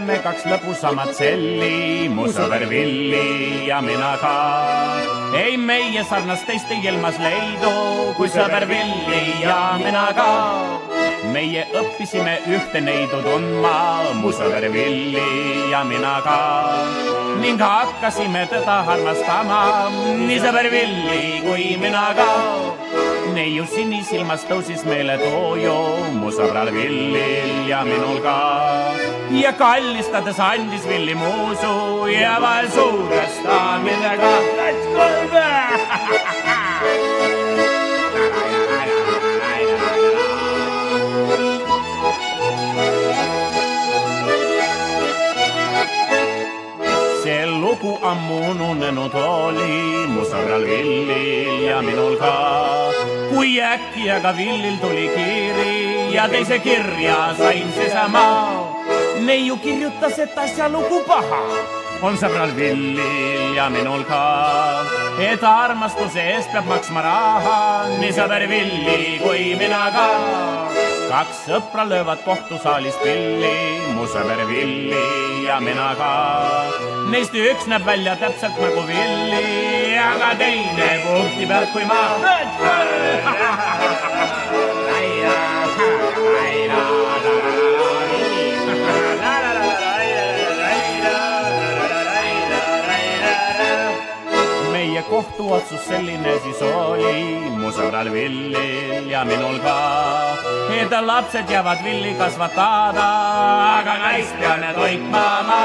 lähme kaks lõbusamat selli, mu sõber Villi ja mina ka. Ei meie sarnast teist ei ilmas leidu, kui sõber Villi ja mina ka. Meie õppisime ühte neidu tundma, mu sõber Villi ja mina ka. Ning hakkasime teda armastama, nii sõber Villi kui mina ka. Neiu sinisilmas tõusis meile tooju, mu sõbral Villil ja minul ka. Ja kallistades andis Villi muusu ja vahel suurestamidega. Let's go back! See lugu ammu ununenud oli, mu sõbral Villil ja minul ka. Kui äkki aga Villil tuli kiri ja teise kirja sain seesama. Neiu kirjutas, et asja lugu paha on sõbral Villil ja minul ka. Et armastuse eest peab maksma raha, nii sõber Villi kui mina ka. Kaks sõpra löövad kohtusaalis pilli, mu sõber Villi ja mina ka. Neist üks näeb välja täpselt nagu Villi, aga teine punkti pealt kui ma. Meie kohtuotsus selline siis oli, mu sõbral Villil ja minul ka. Et lapsed jäävad Villi kasvatada, aga naist peame toitma ma.